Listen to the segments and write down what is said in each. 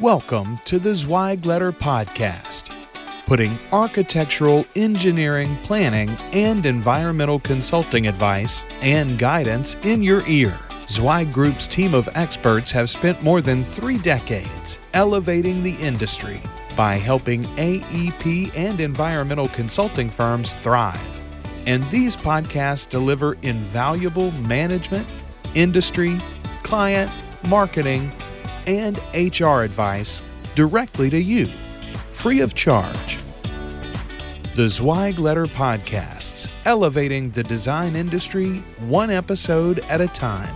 Welcome to the Zweig Letter Podcast, putting architectural, engineering, planning, and environmental consulting advice and guidance in your ear. Zweig Groups' team of experts have spent more than 3 decades elevating the industry by helping AEP and environmental consulting firms thrive. And these podcasts deliver invaluable management, industry, client, marketing, and HR advice directly to you, free of charge. The Zweig Letter Podcasts, elevating the design industry one episode at a time.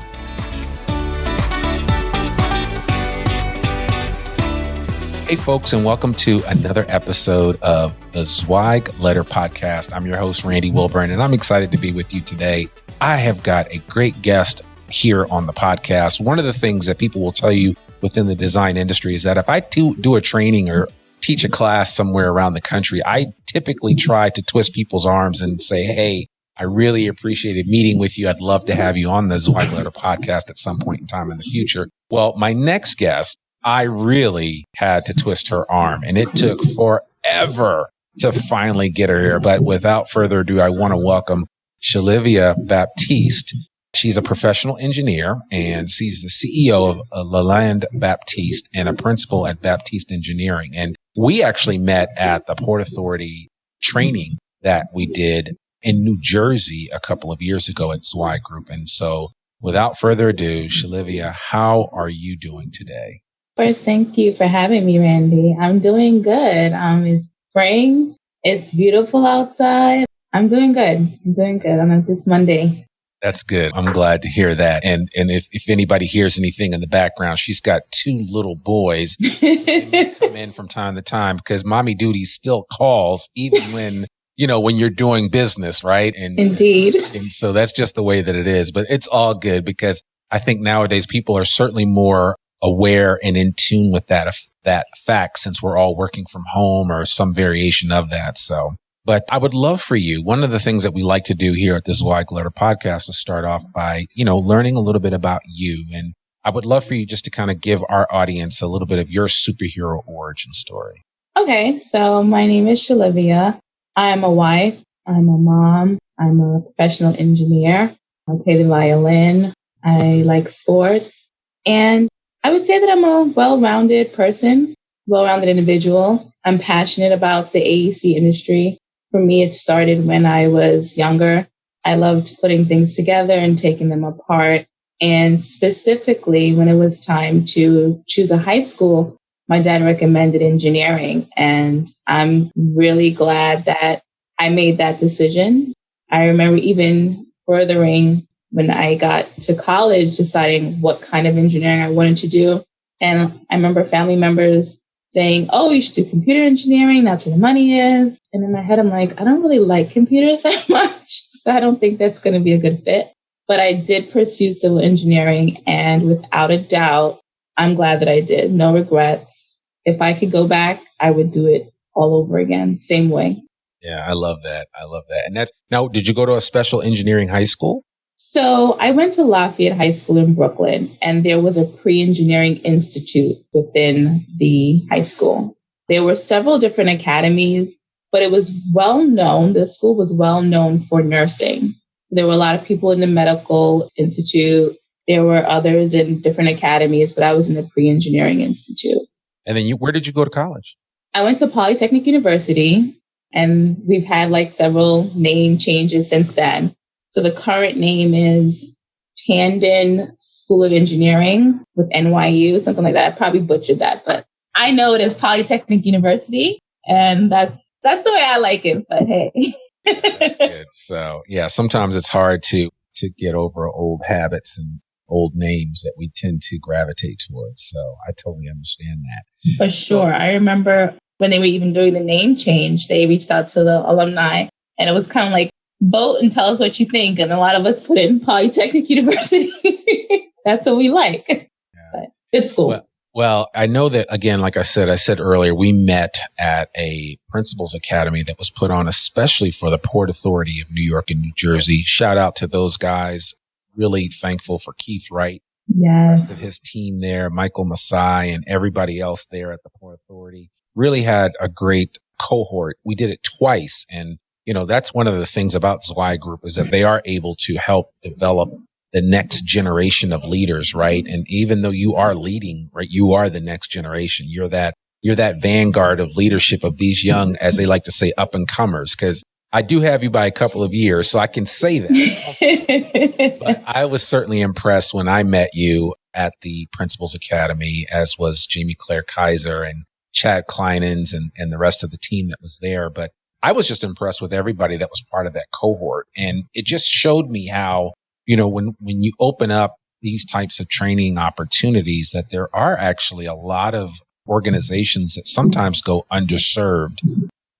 Hey folks, and welcome to another episode of the Zweig Letter Podcast. I'm your host, Randy Wilburn, and I'm excited to be with you today. I have got a great guest here on the podcast. One of the things that people will tell you within the design industry is that if I do a training or teach a class somewhere around the country, I typically try to twist people's arms and say, hey, I really appreciated meeting with you. I'd love to have you on the Zweig Letter Podcast at some point in time in the future. Well, my next guest, I really had to twist her arm, and it took forever to finally get her here. But without further ado, I want to welcome Schillivia Baptiste. She's a professional engineer, and she's the CEO of Laland Baptiste and a principal at Baptiste Engineering. And we actually met at the Port Authority training that we did in New Jersey a couple of years ago at Zweig Group. And so without further ado, Schillivia, how are you doing today? First, thank you for having me, Randy. I'm doing good. It's spring. It's beautiful outside. I'm doing good. I'm at this Monday. That's good. I'm glad to hear that. And if anybody hears anything in the background, she's got 2 little boys who come in from time to time because mommy duty still calls even when you're doing business, right? And indeed. And so that's just the way that it is. But it's all good because I think nowadays people are certainly more aware and in tune with that fact since we're all working from home or some variation of that. So. But I would love for you, one of the things that we like to do here at the Zweig Letter Podcast is start off by, learning a little bit about you. And I would love for you just to kind of give our audience a little bit of your superhero origin story. Okay, so my name is Schillivia. I'm a wife. I'm a mom. I'm a professional engineer. I play the violin. I like sports. And I would say that I'm a well-rounded person, well-rounded individual. I'm passionate about the AEC industry. For me, it started when I was younger. I loved putting things together and taking them apart. And specifically, when it was time to choose a high school, my dad recommended engineering. And I'm really glad that I made that decision. I remember even furthering when I got to college, deciding what kind of engineering I wanted to do. And I remember family members saying, oh, you should do computer engineering. That's where the money is. And in my head, I'm like, I don't really like computers that much. So I don't think that's going to be a good fit. But I did pursue civil engineering. And without a doubt, I'm glad that I did. No regrets. If I could go back, I would do it all over again. Same way. Yeah, I love that. And now, did you go to a special engineering high school? So I went to Lafayette High School in Brooklyn, and there was a pre-engineering institute within the high school. There were several different academies, but it was well known. The school was well known for nursing. There were a lot of people in the medical institute. There were others in different academies, but I was in the pre-engineering institute. And then where did you go to college? I went to Polytechnic University, and we've had several name changes since then. So the current name is Tandon School of Engineering with NYU, something like that. I probably butchered that, but I know it is Polytechnic University, and that's the way I like it. But hey, that's good. So yeah, sometimes it's hard to get over old habits and old names that we tend to gravitate towards. So I totally understand that. For sure. I remember when they were even doing the name change, they reached out to the alumni, and it was kind of like, vote and tell us what you think. And a lot of us put in Polytechnic University. That's what we like. Yeah. But it's cool. Well, I know that, again, like I said earlier, we met at a Principals Academy that was put on especially for the Port Authority of New York and New Jersey. Shout out to those guys. Really thankful for Keith Wright Yes. rest of his team there, Michael Masai and everybody else there at the Port Authority, really had a great cohort. We did it twice. And, that's one of the things about Zweig Group is that they are able to help develop the next generation of leaders, right? And even though you are leading, right, you are the next generation. You're that vanguard of leadership of these young, as they like to say, up and comers, because I do have you by a couple of years, so I can say that. But I was certainly impressed when I met you at the Principals Academy, as was Jamie Claire Kaiser and Chad Kleinens and the rest of the team that was there. But I was just impressed with everybody that was part of that cohort. And it just showed me how, when you open up these types of training opportunities, that there are actually a lot of organizations that sometimes go underserved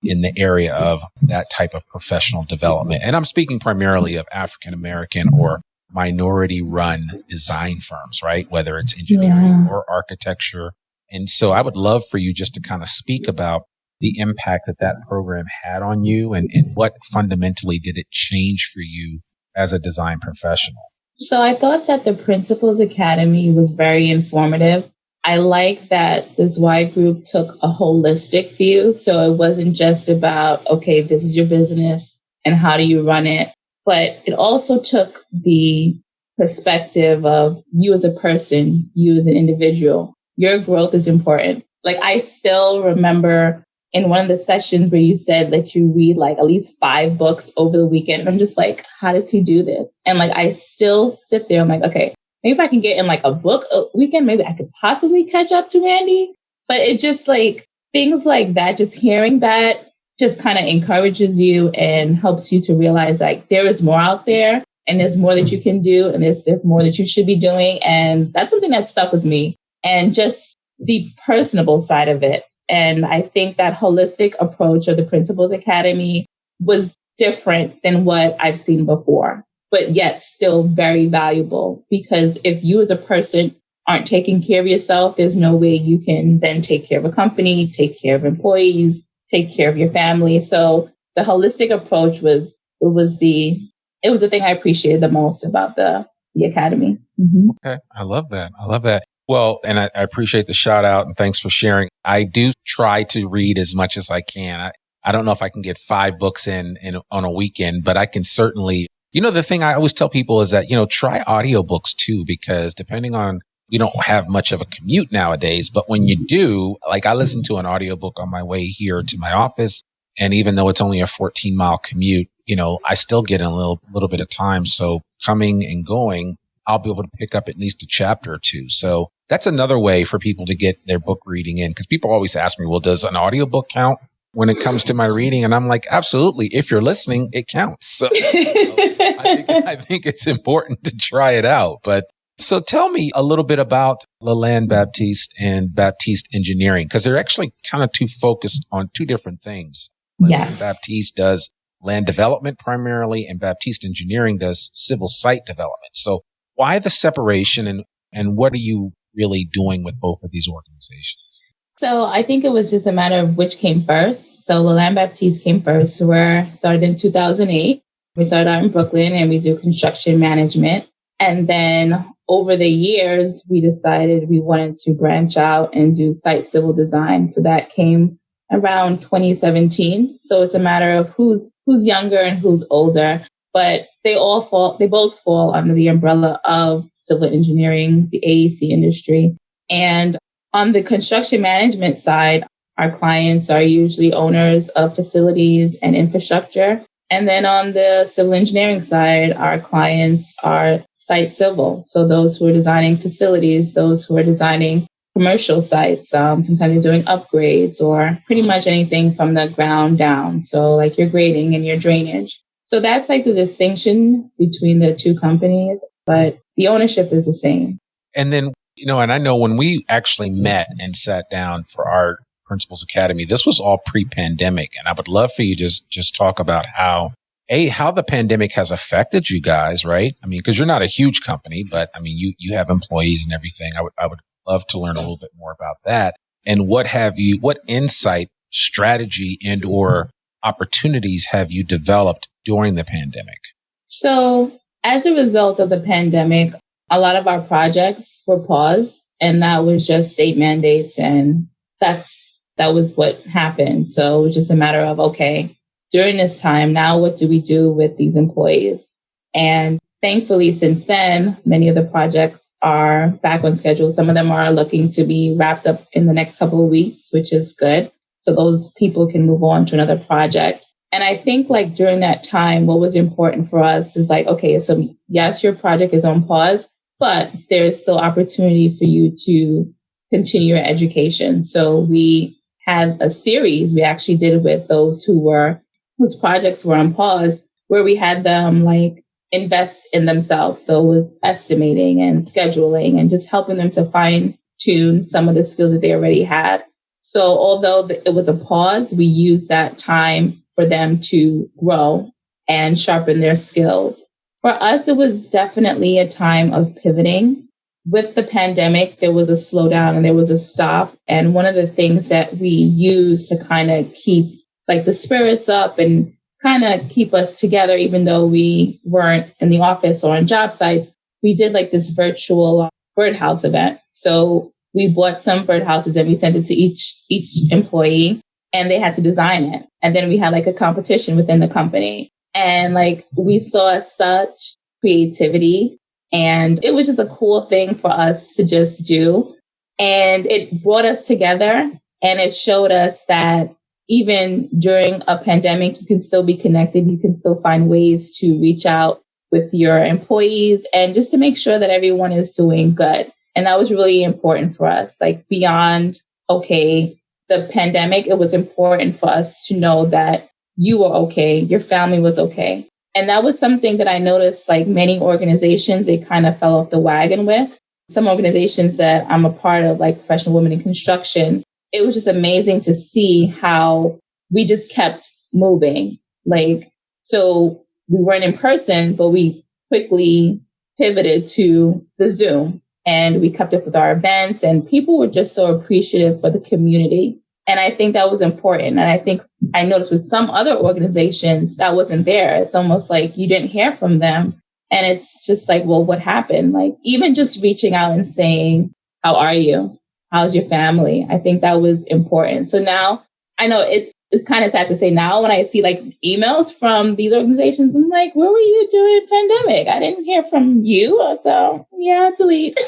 in the area of that type of professional development. And I'm speaking primarily of African American or minority run design firms, right? Whether it's engineering or architecture. And so I would love for you just to kind of speak about the impact that program had on you and what fundamentally did it change for you as a design professional. So I thought that the Principals Academy was very informative. I like that the Zweig Group took a holistic view. So it wasn't just about, okay, this is your business and how do you run it? But it also took the perspective of you as a person, you as an individual. Your growth is important. Like I still remember in one of the sessions where you said that you read like at least 5 books over the weekend. And I'm just like, how does he do this? And like, I still sit there. I'm like, okay, maybe if I can get in like a book a weekend, maybe I could possibly catch up to Randy. But it just like things like that, just hearing that just kind of encourages you and helps you to realize like there is more out there and there's more that you can do and there's more that you should be doing. And that's something that stuck with me, and just the personable side of it. And I think that holistic approach of the Principals Academy was different than what I've seen before, but yet still very valuable, because if you as a person aren't taking care of yourself, there's no way you can then take care of a company, take care of employees, take care of your family. So the holistic approach was the thing I appreciated the most about the Academy. Mm-hmm. Okay. I love that. Well, and I appreciate the shout out and thanks for sharing. I do try to read as much as I can. I don't know if I can get 5 books in on a weekend, but I can certainly, the thing I always tell people is that, try audiobooks too, because depending on, you don't have much of a commute nowadays, but when you do, like I listen to an audiobook on my way here to my office. And even though it's only a 14-mile commute, I still get in a little bit of time. So coming and going, I'll be able to pick up at least a chapter or two. So that's another way for people to get their book reading in. Because people always ask me, well, does an audiobook count when it comes to my reading? And I'm like, absolutely. If you're listening, it counts. So I think it's important to try it out. But so tell me a little bit about Laland Baptiste and Baptiste Engineering, because they're actually kind of too focused on 2 different things. Yes. Baptiste does land development primarily, and Baptiste Engineering does civil site development. So why the separation, and what are you really doing with both of these organizations? So I think it was just a matter of which came first. So Laland Baptiste came first. We started in 2008. We started out in Brooklyn and we do construction management. And then over the years, we decided we wanted to branch out and do site civil design. So that came around 2017. So it's a matter of who's younger and who's older. But they both fall under the umbrella of civil engineering, the AEC industry. And on the construction management side, our clients are usually owners of facilities and infrastructure. And then on the civil engineering side, our clients are site civil. So those who are designing facilities, those who are designing commercial sites, sometimes you're doing upgrades or pretty much anything from the ground down. So like your grading and your drainage. So that's like the distinction between the 2 companies, but the ownership is the same. And then, and I know when we actually met and sat down for our Principals Academy, this was all pre-pandemic. And I would love for you to just talk about how the pandemic has affected you guys, right? I mean, because you're not a huge company, but I mean, you have employees and everything. I would love to learn a little bit more about that. And what insight, strategy, and or opportunities have you developed during the pandemic? So as a result of the pandemic, a lot of our projects were paused, and that was just state mandates, and that was what happened. So it was just a matter of, okay, during this time, now what do we do with these employees? And thankfully, since then, many of the projects are back on schedule. Some of them are looking to be wrapped up in the next couple of weeks, which is good. So those people can move on to another project. And I think like during that time, what was important for us is like, okay, so yes, your project is on pause, but there is still opportunity for you to continue your education. So we had a series we actually did with those whose projects were on pause, where we had them like invest in themselves. So it was estimating and scheduling and just helping them to fine tune some of the skills that they already had. So although it was a pause, we used that time for them to grow and sharpen their skills. For us, it was definitely a time of pivoting. With the pandemic, there was a slowdown and there was a stop. And one of the things that we used to kind of keep like the spirits up and kind of keep us together, even though we weren't in the office or on job sites, we did like this virtual birdhouse event. So we bought some birdhouses and we sent it to each employee, and they had to design it. And then we had like a competition within the company. And like we saw such creativity, and it was just a cool thing for us to just do. And it brought us together, and it showed us that even during a pandemic, you can still be connected. You can still find ways to reach out with your employees and just to make sure that everyone is doing good. And that was really important for us. Like beyond, okay, the pandemic, it was important for us to know that you were okay, your family was okay. And that was something that I noticed, like many organizations, they kind of fell off the wagon with. Some organizations that I'm a part of, like Professional Women in Construction, it was just amazing to see how we just kept moving. Like, so we weren't in person, but we quickly pivoted to the Zoom, and we kept up with our events, and people were just so appreciative for the community. And I think that was important. And I think I noticed with some other organizations that wasn't there. It's almost like you didn't hear from them. And it's just like, well, what happened? Like even just reaching out and saying, how are you? How's your family? I think that was important. So now I know it's kind of sad to say now when I see like emails from these organizations, I'm like, where were you during pandemic? I didn't hear from you. So yeah, delete.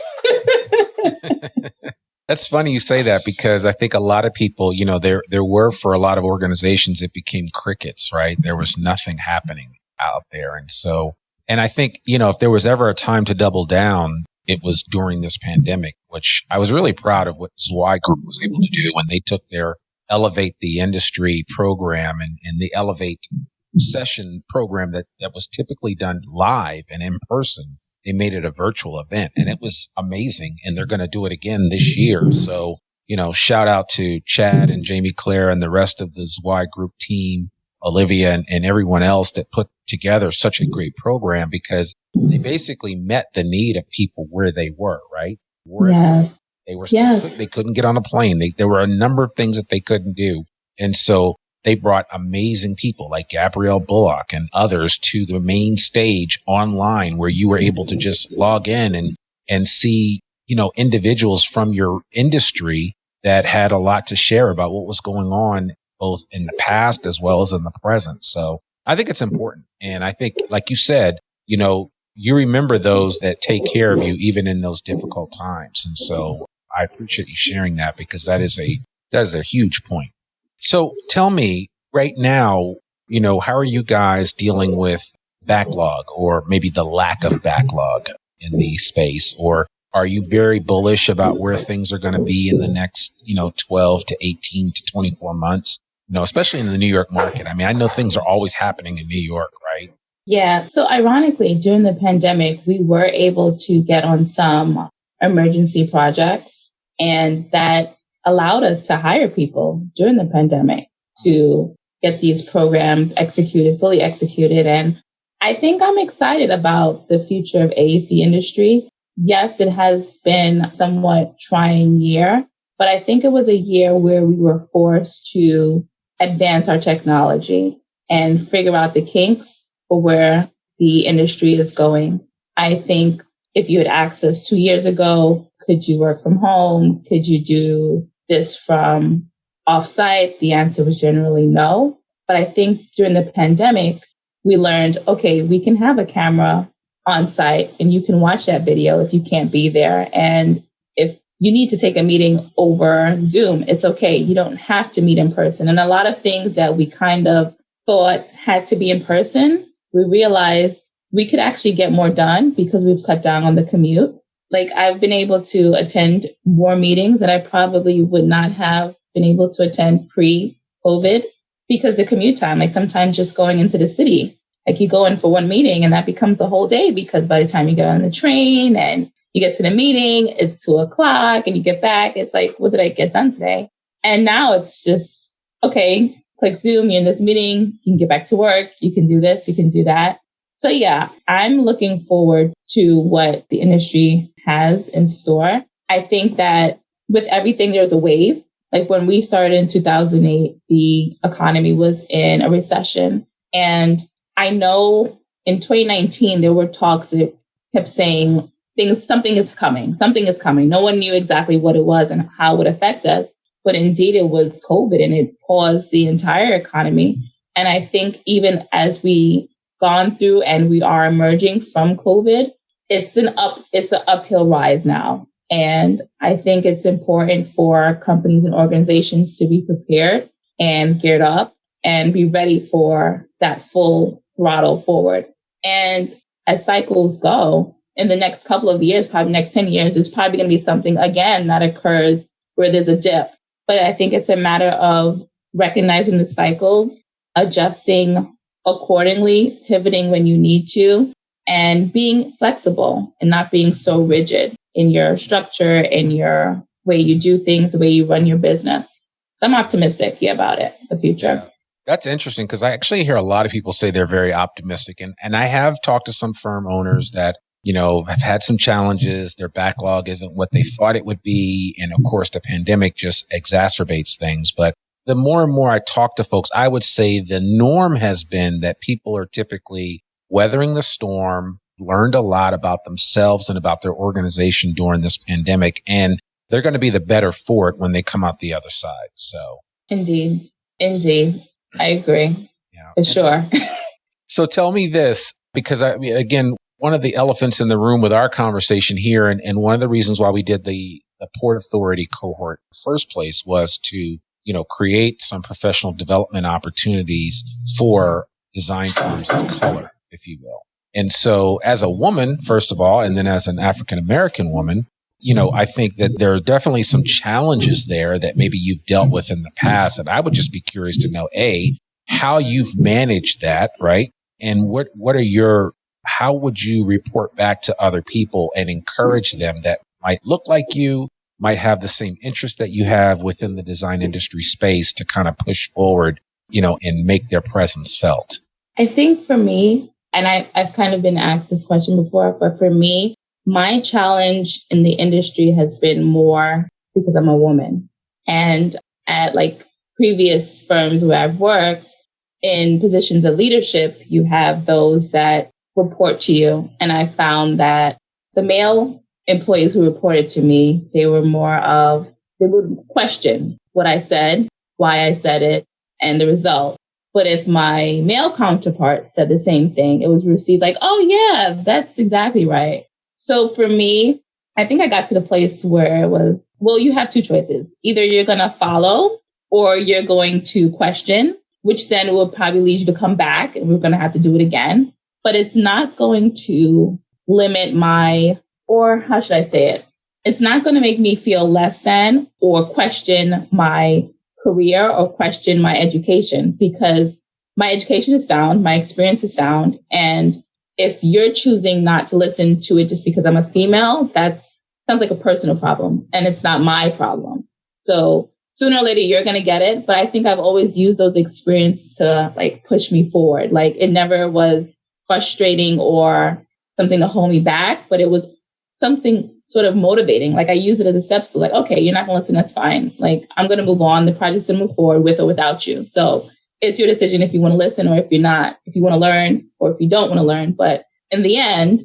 That's funny you say that, because I think a lot of people, you know, there were for a lot of organizations, it became crickets, right? There was nothing happening out there. And I think, you know, if there was ever a time to double down, it was during this pandemic, which I was really proud of what Zweig Group was able to do when they took their Elevate the Industry program and the Elevate session program that was typically done live and in person. They made it a virtual event, and it was amazing. And they're going to do it again this year. So, you know, shout out to Chad and Jamie Claire and the rest of the Zweig Group team, Olivia and everyone else that put together such a great program, because they basically met the need of people where they were, right? Yes. They couldn't get on a plane. There were a number of things that they couldn't do. And so they brought amazing people like Gabrielle Bullock and others to the main stage online, where you were able to just log in and see, you know, individuals from your industry that had a lot to share about what was going on both in the past as well as in the present. So I think it's important. And I think, like you said, you know, you remember those that take care of you even in those difficult times. And so I appreciate you sharing that, because that is a huge point. So tell me right now, you know, how are you guys dealing with backlog, or maybe the lack of backlog in the space? Or are you very bullish about where things are going to be in the next, you know, 12 to 18 to 24 months, you know, especially in the New York market? I mean, I know things are always happening in New York, right? Yeah. So ironically, during the pandemic, we were able to get on some emergency projects, and that allowed us to hire people during the pandemic to get these programs fully executed. And I think I'm excited about the future of AEC industry. Yes, it has been a somewhat trying year, but I think it was a year where we were forced to advance our technology and figure out the kinks for where the industry is going. I think if you had asked us 2 years ago, could you work from home? Could you do this from offsite? The answer was generally no. But I think during the pandemic, we learned, okay, we can have a camera on site and you can watch that video if you can't be there. And if you need to take a meeting over Zoom, it's okay. You don't have to meet in person. And a lot of things that we kind of thought had to be in person, we realized we could actually get more done because we've cut down on the commute. Like I've been able to attend more meetings that I probably would not have been able to attend pre-COVID because the commute time, like sometimes just going into the city, like you go in for one meeting and that becomes the whole day because by the time you get on the train and you get to the meeting, it's 2:00 and you get back. It's like, what did I get done today? And now it's just, okay, click Zoom, you're in this meeting, you can get back to work, you can do this, you can do that. So yeah, I'm looking forward to what the industry has in store. I think that with everything, there's a wave. Like when we started in 2008, the economy was in a recession. And I know in 2019, there were talks that kept saying something is coming. No one knew exactly what it was and how it would affect us. But indeed, it was COVID and it paused the entire economy. And I think even as we gone through and we are emerging from COVID, it's an uphill rise now. And I think it's important for companies and organizations to be prepared and geared up and be ready for that full throttle forward. And as cycles go, in the next couple of years, probably next 10 years, there's probably going to be something again that occurs where there's a dip. But I think it's a matter of recognizing the cycles, adjusting accordingly, pivoting when you need to, and being flexible and not being so rigid in your structure, in your way you do things, the way you run your business. So I'm optimistic about it, the future. Yeah. That's interesting because I actually hear a lot of people say they're very optimistic. And I have talked to some firm owners that, have had some challenges. Their backlog isn't what they thought it would be. And of course, the pandemic just exacerbates things. But the more and more I talk to folks, I would say the norm has been that people are typically weathering the storm, learned a lot about themselves and about their organization during this pandemic. And they're going to be the better for it when they come out the other side. So Indeed. I agree. Yeah. For sure. So tell me this, because again, one of the elephants in the room with our conversation here, and one of the reasons why we did the Port Authority cohort in the first place was to, create some professional development opportunities for design firms of color, if you will. And so as a woman, first of all, and then as an African-American woman, I think that there are definitely some challenges there that maybe you've dealt with in the past. And I would just be curious to know, A, how you've managed that, right? And how would you report back to other people and encourage them that might look like you, might have the same interest that you have within the design industry space to kind of push forward, and make their presence felt? I think for me, and I've kind of been asked this question before, but for me, my challenge in the industry has been more because I'm a woman. And at previous firms where I've worked in positions of leadership, you have those that report to you. And I found that the male employees who reported to me, they would question what I said, why I said it, and the result. But if my male counterpart said the same thing, it was received like, oh yeah, that's exactly right. So for me, I think I got to the place where it was, well, you have two choices. Either you're going to follow or you're going to question, which then will probably lead you to come back and we're going to have to do it again. But it's not going to limit how should I say it? It's not going to make me feel less than or question my career or question my education, because my education is sound, my experience is sound. And if you're choosing not to listen to it just because I'm a female, that sounds like a personal problem and it's not my problem. So sooner or later, you're going to get it. But I think I've always used those experiences to push me forward. It never was frustrating or something to hold me back, but it was something sort of motivating. I use it as a step stool. Okay, you're not going to listen. That's fine. I'm going to move on. The project's going to move forward with or without you. So it's your decision if you want to listen or if you're not, if you want to learn or if you don't want to learn. But in the end,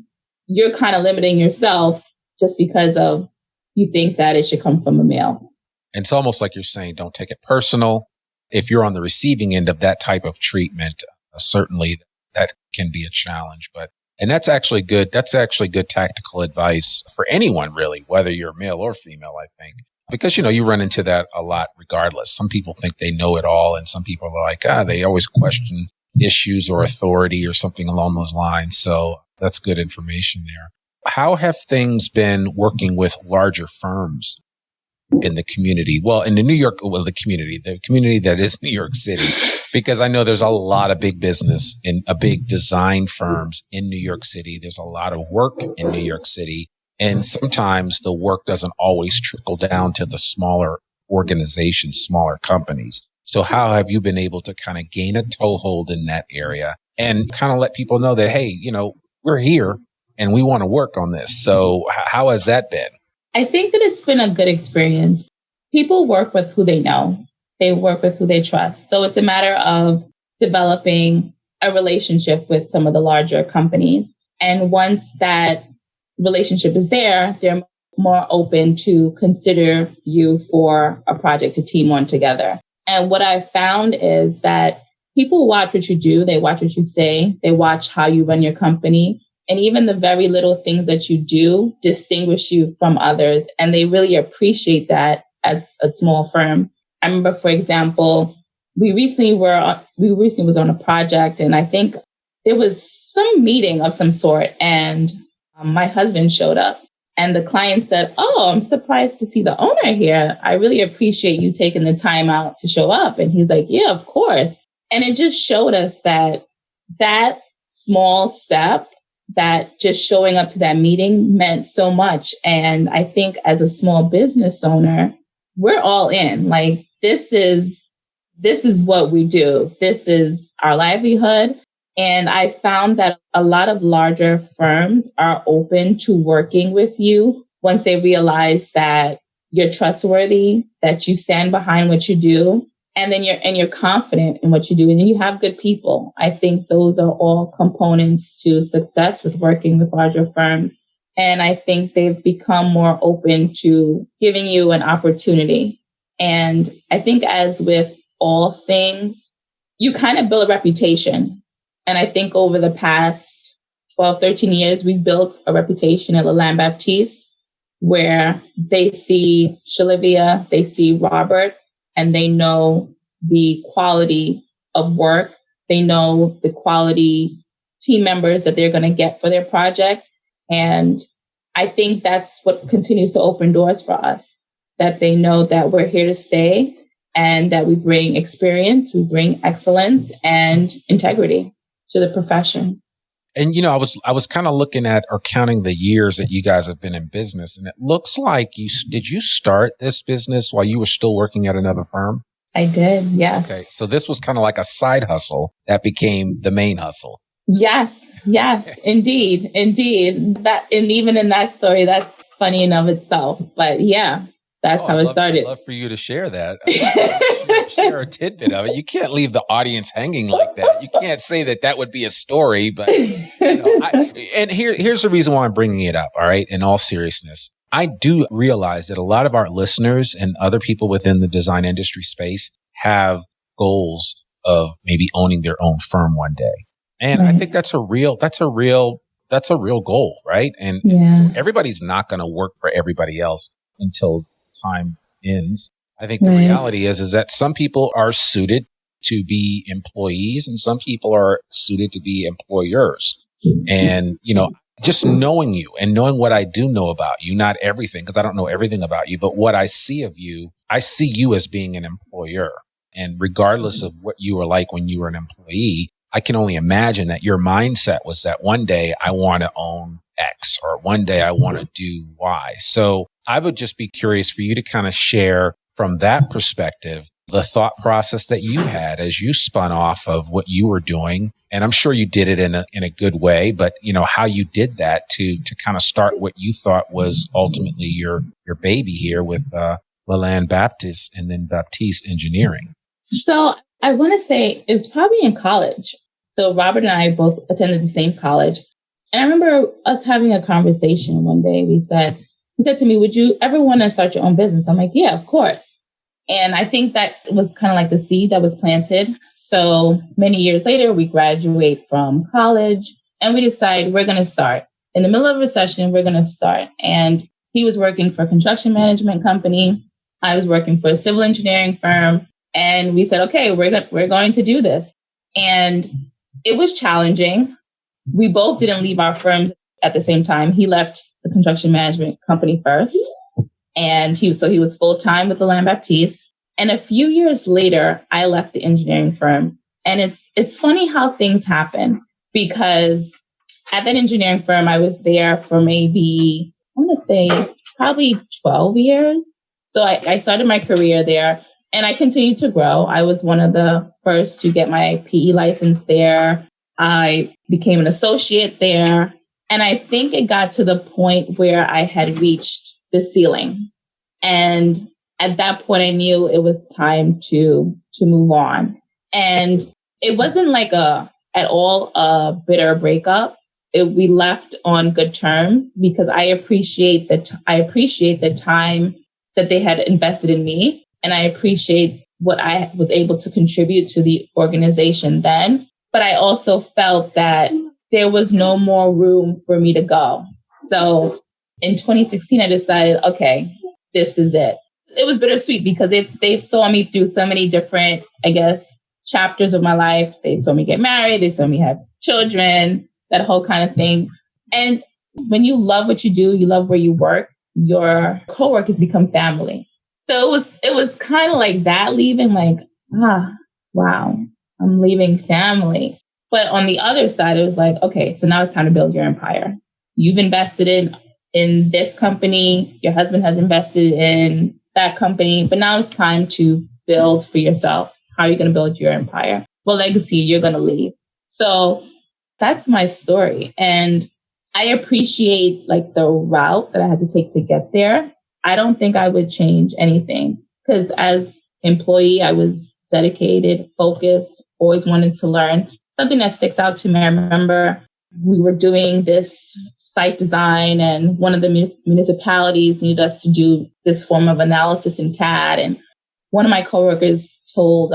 you're kind of limiting yourself just because of you think that it should come from a male. And it's almost like you're saying, don't take it personal. If you're on the receiving end of that type of treatment, certainly that can be a challenge. And that's actually good. That's actually good tactical advice for anyone, really, whether you're male or female, I think. Because, you run into that a lot regardless. Some people think they know it all. And some people are like, they always question issues or authority or something along those lines. So that's good information there. How have things been working with larger firms in the community? Well, in the community that is New York City, because I know there's a lot of big business and big design firms in New York City. There's a lot of work in New York City. And sometimes the work doesn't always trickle down to the smaller organizations, smaller companies. So how have you been able to kind of gain a toehold in that area and kind of let people know that, hey, we're here and we want to work on this. So how has that been? I think that it's been a good experience. People work with who they know. They work with who they trust. So it's a matter of developing a relationship with some of the larger companies. And once that relationship is there, they're more open to consider you for a project to team on together. And what I've found is that people watch what you do. They watch what you say. They watch how you run your company. And even the very little things that you do distinguish you from others. And they really appreciate that as a small firm. I remember, for example, we recently was on a project, and I think there was some meeting of some sort, and my husband showed up. And the client said, "Oh, I'm surprised to see the owner here. I really appreciate you taking the time out to show up." And he's like, "Yeah, of course." And it just showed us that small step, that just showing up to that meeting meant so much. And I think as a small business owner, we're all in. Like, this is what we do. This is our livelihood. And I found that a lot of larger firms are open to working with you once they realize that you're trustworthy, that you stand behind what you do, and then you're confident in what you do, and then you have good people. I think those are all components to success with working with larger firms. And I think they've become more open to giving you an opportunity. And I think, as with all things, you kind of build a reputation. And I think over the past 12, 13 years, we've built a reputation at Laland Baptiste where they see Schillivia, they see Robert, and they know the quality of work. They know the quality team members that they're going to get for their project. And I think that's what continues to open doors for us, that they know that we're here to stay and that we bring experience, we bring excellence and integrity to the profession. And, I was kind of looking at or counting the years that you guys have been in business. And it looks like did you start this business while you were still working at another firm? I did, yes. Okay. So this was kind of like a side hustle that became the main hustle. Yes, indeed. That, and even in that story, that's funny in of itself. But yeah, that's how it started. I'd love for you to share that. Share a tidbit of it. You can't leave the audience hanging like that. You can't say that would be a story, but and here's the reason why I'm bringing it up. All right. In all seriousness, I do realize that a lot of our listeners and other people within the design industry space have goals of maybe owning their own firm one day. And I think that's a real goal, right? And so everybody's not going to work for everybody else until time ends. I think the reality is that some people are suited to be employees and some people are suited to be employers. And, just knowing you and knowing what I do know about you, not everything, because I don't know everything about you, but what I see of you, I see you as being an employer. And regardless of what you were like when you were an employee, I can only imagine that your mindset was that one day I want to own X or one day I want to do Y. So I would just be curious for you to kind of share from that perspective, the thought process that you had as you spun off of what you were doing. And I'm sure you did it in a good way, but how you did that to kind of start what you thought was ultimately your baby here with Laland Baptiste and then Baptiste Engineering. So I want to say it's probably in college. So Robert and I both attended the same college. And I remember us having a conversation one day. He said to me, would you ever want to start your own business? I'm like, yeah, of course. And I think that was kind of like the seed that was planted. So many years later, we graduate from college and we decide we're going to start. In the middle of a recession, we're going to start. And he was working for a construction management company. I was working for a civil engineering firm. And we said, okay, we're going to do this. And it was challenging. We both didn't leave our firms at the same time. He left the construction management company first. And he was full-time with Laland Baptiste. And a few years later, I left the engineering firm. And it's funny how things happen, because at that engineering firm, I was there for maybe, I want to say probably 12 years. So I started my career there and I continued to grow. I was one of the first to get my PE license there. I became an associate there. And I think it got to the point where I had reached the ceiling. And at that point, I knew it was time to move on. And it wasn't like at all a bitter breakup. We left on good terms because I appreciate the time that they had invested in me. And I appreciate what I was able to contribute to the organization then. But I also felt that there was no more room for me to go. So in 2016, I decided, okay, this is it. It was bittersweet because they saw me through so many different, I guess, chapters of my life. They saw me get married. They saw me have children, that whole kind of thing. And when you love what you do, you love where you work, your coworkers become family. So it was kind of like that, leaving like, wow, I'm leaving family. But on the other side, it was like, okay, so now it's time to build your empire. You've invested in this company. Your husband has invested in that company. But now it's time to build for yourself. How are you going to build your empire? What legacy you're going to leave? So that's my story. And I appreciate like the route that I had to take to get there. I don't think I would change anything because as employee, I was dedicated, focused, always wanted to learn. Something that sticks out to me, I remember we were doing this site design and one of the municipalities needed us to do this form of analysis in CAD. And one of my coworkers told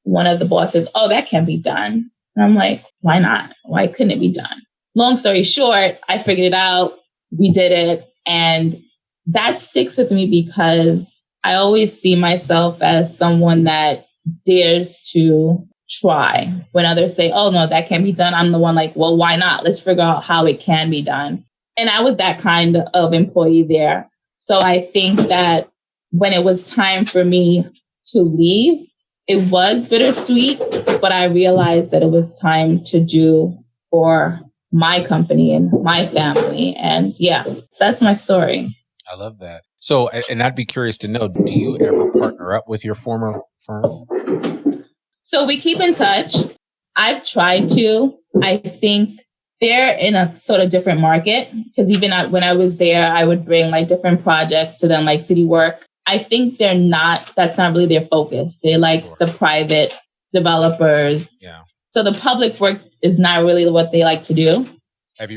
one of the bosses, oh, that can't be done. And I'm like, why not? Why couldn't it be done? Long story short, I figured it out. We did it. And that sticks with me because I always see myself as someone that dares to try. When others say, oh, no, that can't be done, I'm the one like, well, why not? Let's figure out how it can be done. And I was that kind of employee there. So I think that when it was time for me to leave, it was bittersweet, but I realized that it was time to do for my company and my family. And yeah, that's my story. I love that. So, and I'd be curious to know, do you ever partner up with your former firm? So we keep in touch. I've tried to. I think they're in a sort of different market because even when I was there, I would bring like different projects to them, like city work. I think that's not really their focus. They like the private developers. Yeah. So the public work is not really what they like to do.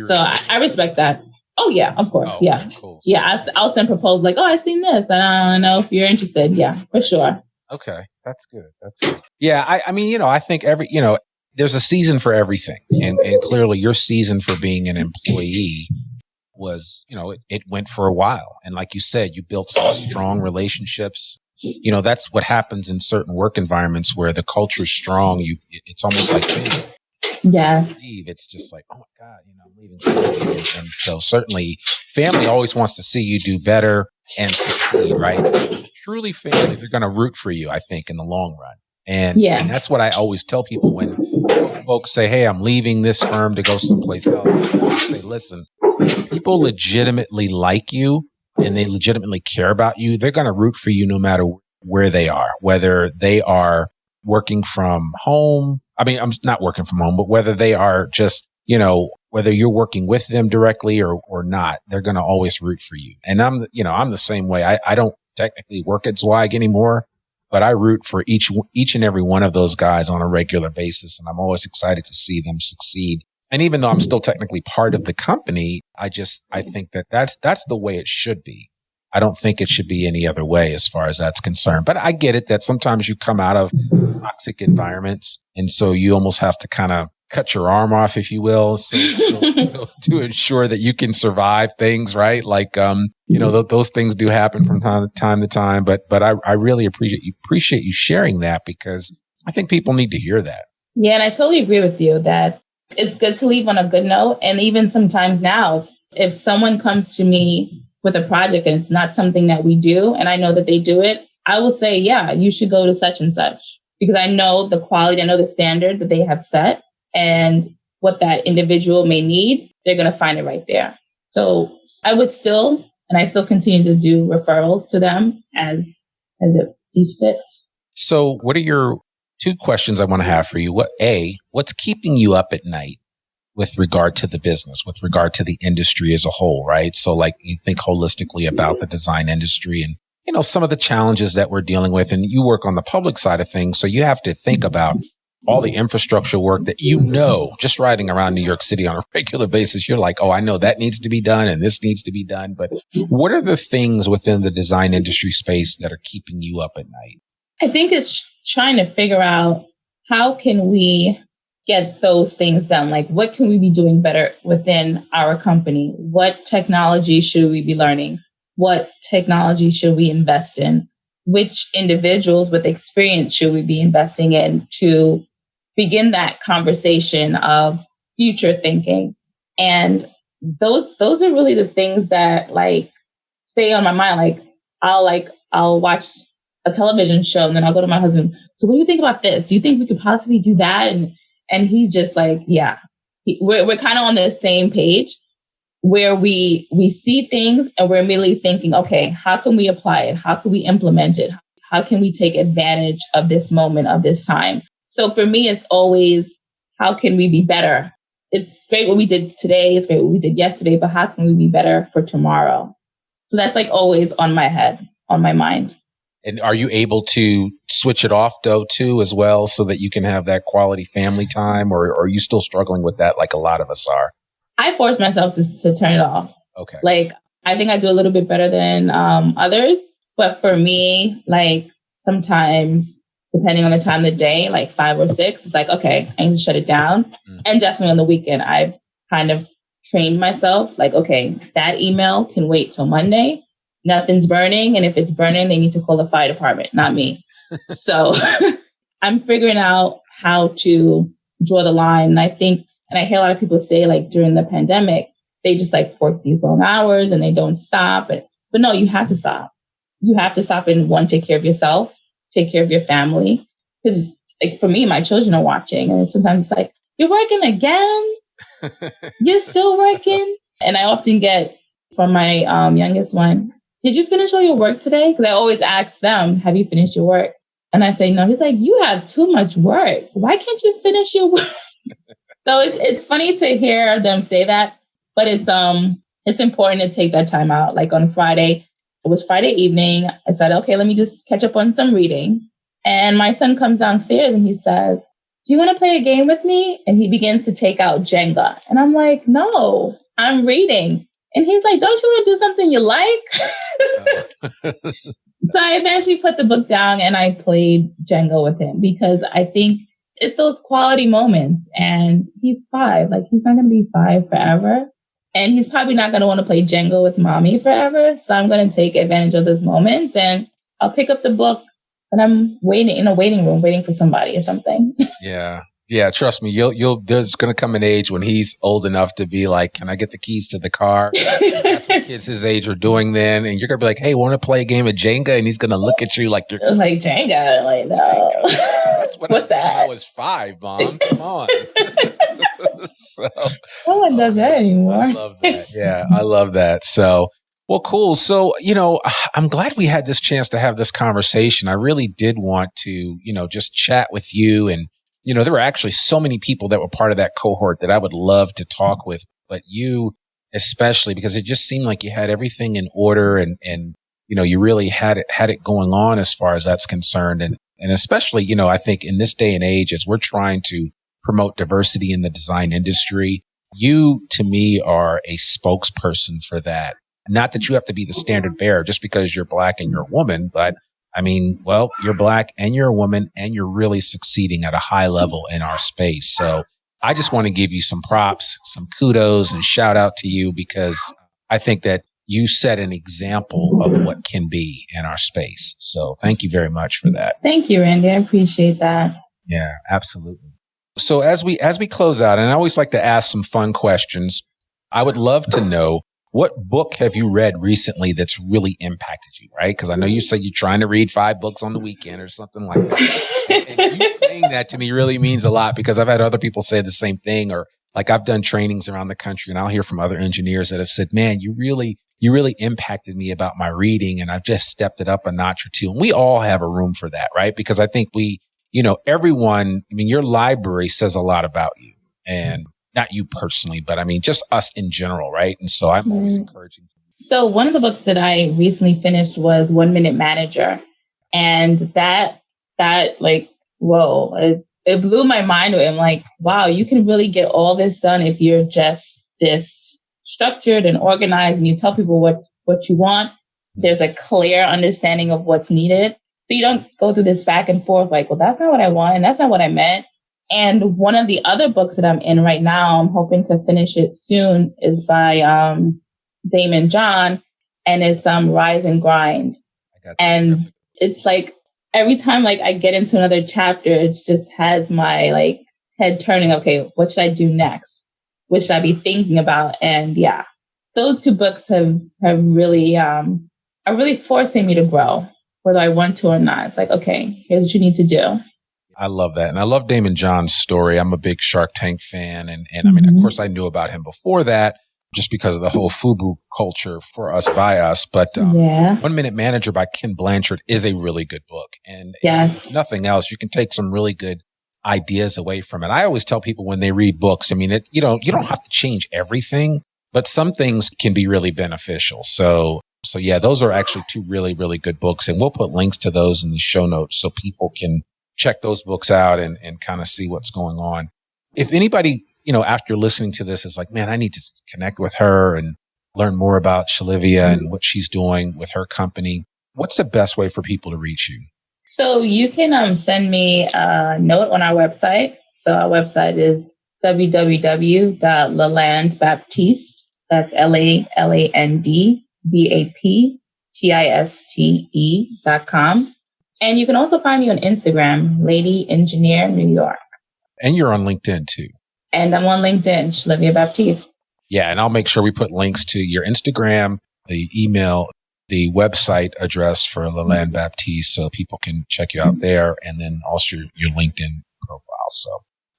So I respect that. Oh, yeah, of course. Yeah. Cool. Yeah. I'll send proposals like, oh, I've seen this. I don't know if you're interested. Yeah, for sure. Okay. That's good. Yeah. I mean, I think there's a season for everything. And clearly your season for being an employee was, it went for a while. And like you said, you built some strong relationships. That's what happens in certain work environments where the culture is strong. It's almost like family. Yeah. It's just like, oh my God, I'm leaving. And so certainly family always wants to see you do better and succeed, right? Truly family, they're going to root for you, I think, in the long run. And that's what I always tell people when folks say, hey, I'm leaving this firm to go someplace else. I say, listen, people legitimately like you and they legitimately care about you. They're going to root for you no matter where they are, whether they are working from home. I mean, I'm not working from home, but whether they are just, whether you're working with them directly or not, they're going to always root for you. And I'm the same way. I don't technically work at Zweig anymore, but I root for each and every one of those guys on a regular basis. And I'm always excited to see them succeed And even though I'm still technically part of the company, I think that that's the way it should be. I don't think it should be any other way as far as that's concerned. But I get it that sometimes you come out of toxic environments. And so you almost have to kind of cut your arm off, if you will, so to ensure that you can survive things, right? Like, those things do happen from time to time. But I really appreciate you sharing that, because I think people need to hear that. Yeah, and I totally agree with you that it's good to leave on a good note. And even sometimes now, if someone comes to me with a project and it's not something that we do, and I know that they do it, I will say, yeah, you should go to such and such, because I know the quality, I know the standard that they have set, and what that individual may need, they're going to find it right there. So I would still continue to do referrals to them as it sees fit. So what are your two questions I want to have for you? What's keeping you up at night with regard to the business, with regard to the industry as a whole, right? So like you think holistically about the design industry and, some of the challenges that we're dealing with, and you work on the public side of things. So you have to think about all the infrastructure work that, just riding around New York City on a regular basis, you're like, oh, I know that needs to be done and this needs to be done. But what are the things within the design industry space that are keeping you up at night? I think it's trying to figure out how can we get those things done? Like, what can we be doing better within our company? What technology should we be learning? What technology should we invest in? Which individuals with experience should we be investing in to begin that conversation of future thinking? And those are really the things that stay on my mind. I'll watch a television show and then I'll go to my husband. So what do you think about this? Do you think we could possibly do that? And he's just like, yeah, we're kind of on the same page where we see things and we're immediately thinking, okay, how can we apply it? How can we implement it? How can we take advantage of this moment, of this time? So for me, it's always, how can we be better? It's great what we did today. It's great what we did yesterday, but how can we be better for tomorrow? So that's always on my head, on my mind. And are you able to switch it off though too as well, so that you can have that quality family time, or are you still struggling with that like a lot of us are? I force myself to turn it off. Okay. I think I do a little bit better than others, but for me, sometimes depending on the time of the day, 5 or 6, it's okay, I need to shut it down. Mm. And definitely on the weekend, I've kind of trained myself, okay, that email can wait till Monday. Nothing's burning. And if it's burning, they need to call the fire department, not me. So I'm figuring out how to draw the line. And I think, and I hear a lot of people say during the pandemic, they just work these long hours and they don't stop. But no, you have to stop. You have to stop and take care of yourself, take care of your family. Because for me, my children are watching. And sometimes it's you're working again? You're still working? And I often get from my youngest one, did you finish all your work today? Because I always ask them, have you finished your work? And I say, no. He's like, you have too much work. Why can't you finish your work? So it's funny to hear them say that, but it's important to take that time out. On Friday, it was Friday evening. I said, okay, let me just catch up on some reading. And my son comes downstairs and he says, do you want to play a game with me? And he begins to take out Jenga. And I'm like, no, I'm reading. And he's like, don't you want to do something you like? So I eventually put the book down and I played Jenga with him, because I think it's those quality moments. And he's 5. He's not going to be 5 forever. And he's probably not going to want to play Jenga with mommy forever. So I'm going to take advantage of those moments and I'll pick up the book, and I'm waiting in a waiting room, waiting for somebody or something. Yeah. Yeah, trust me, there's going to come an age when he's old enough to be like, can I get the keys to the car? That's what kids his age are doing then. And you're going to be like, hey, want to play a game of Jenga? And he's going to look at you like you're like, Jenga? No. That's what's that? I was 5, Mom. Come on. So, no one does that anymore. I love that. Yeah, I love that. So, well, cool. So, I'm glad we had this chance to have this conversation. I really did want to, just chat with you. And there were actually so many people that were part of that cohort that I would love to talk with, but you especially, because it just seemed like you had everything in order and you really had it going on as far as that's concerned. And especially, I think in this day and age, as we're trying to promote diversity in the design industry. You, to me, are a spokesperson for that. Not that you have to be the standard bearer just because you're Black and you're a woman, but I mean, well, you're Black and you're a woman and you're really succeeding at a high level in our space. So I just want to give you some props, some kudos and shout out to you because I think that you set an example of what can be in our space. So thank you very much for that. Thank you, Randy. I appreciate that. Yeah, absolutely. So as we close out, and I always like to ask some fun questions, I would love to know, what book have you read recently that's really impacted you, right? Because I know you say you're trying to read 5 books on the weekend or something like that. And you saying that to me really means a lot because I've had other people say the same thing, or like I've done trainings around the country and I'll hear from other engineers that have said, man, you really impacted me about my reading and I've just stepped it up a notch or two. And we all have a room for that, right? Because I think everyone, I mean, your library says a lot about you, and not you personally, but I mean, just us in general, right? And so I'm always encouraging. So one of the books that I recently finished was 1 Minute Manager. And that like, whoa, it blew my mind. I'm like, wow, you can really get all this done if you're just this structured and organized and you tell people what you want. There's a clear understanding of what's needed. So you don't go through this back and forth like, well, that's not what I want and that's not what I meant. And one of the other books that I'm in right now, I'm hoping to finish it soon, is by Damon John, and it's Rise and Grind. And it's like every time like I get into another chapter, it just has my like head turning. Okay, what should I do next? What should I be thinking about? And yeah, those 2 books have really are really forcing me to grow, whether I want to or not. It's like, okay, here's what you need to do. I love that. And I love Damon John's story. I'm a big Shark Tank fan. And I mean, of course, I knew about him before that just because of the whole FUBU culture for us, by us. But 1 Minute Manager by Ken Blanchard is a really good book. And if nothing else, you can take some really good ideas away from it. I always tell people when they read books, I mean, you don't have to change everything, but some things can be really beneficial. So yeah, those are actually 2 really, really good books. And we'll put links to those in the show notes so people can check those books out and kind of see what's going on. If anybody, after listening to this is like, man, I need to connect with her and learn more about Schillivia and what she's doing with her company, what's the best way for people to reach you? So you can send me a note on our website. So our website is www.Laland Baptiste. That's LalandBaptiste.com. And you can also find me on Instagram, Lady Engineer New York. And you're on LinkedIn too. And I'm on LinkedIn, Schillivia Baptiste. Yeah, and I'll make sure we put links to your Instagram, the email, the website address for Laland Baptiste so people can check you out there, and then also your LinkedIn profile. So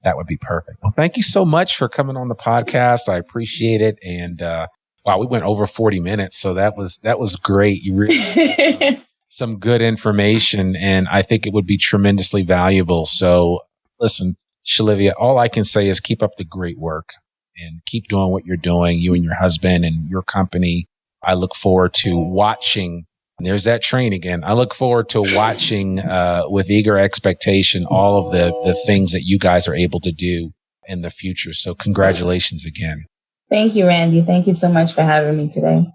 that would be perfect. Well, thank you so much for coming on the podcast. I appreciate it. And wow, we went over 40 minutes. So that was great. You really some good information, and I think it would be tremendously valuable. So listen, Schillivia, all I can say is keep up the great work and keep doing what you're doing, you and your husband and your company. I look forward to watching, and there's that train again. I look forward to watching with eager expectation all of the things that you guys are able to do in the future. So congratulations again. Thank you, Randy. Thank you so much for having me today.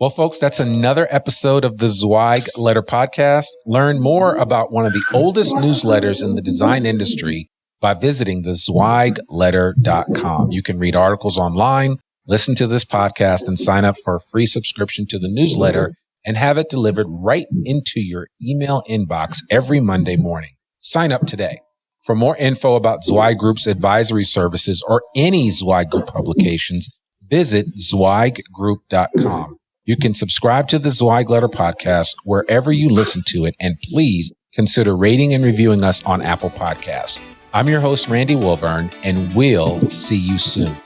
Well, folks, that's another episode of the Zweig Letter Podcast. Learn more about one of the oldest newsletters in the design industry by visiting the zweigletter.com. You can read articles online, listen to this podcast, and sign up for a free subscription to the newsletter and have it delivered right into your email inbox every Monday morning. Sign up today. For more info about Zweig Group's advisory services or any Zweig Group publications, visit zweiggroup.com. You can subscribe to the Zweig Letter Podcast wherever you listen to it, and please consider rating and reviewing us on Apple Podcasts. I'm your host, Randy Wilburn, and we'll see you soon.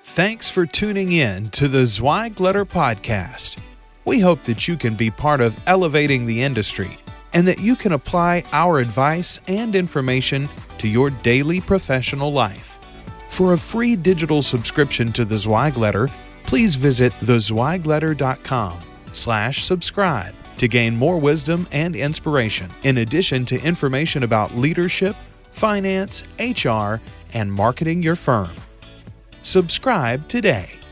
Thanks for tuning in to the Zweig Letter Podcast. We hope that you can be part of elevating the industry and that you can apply our advice and information to your daily professional life. For a free digital subscription to the Zweig Letter, please visit thezweigletter.com/subscribe to gain more wisdom and inspiration, in addition to information about leadership, finance, HR, and marketing your firm. Subscribe today.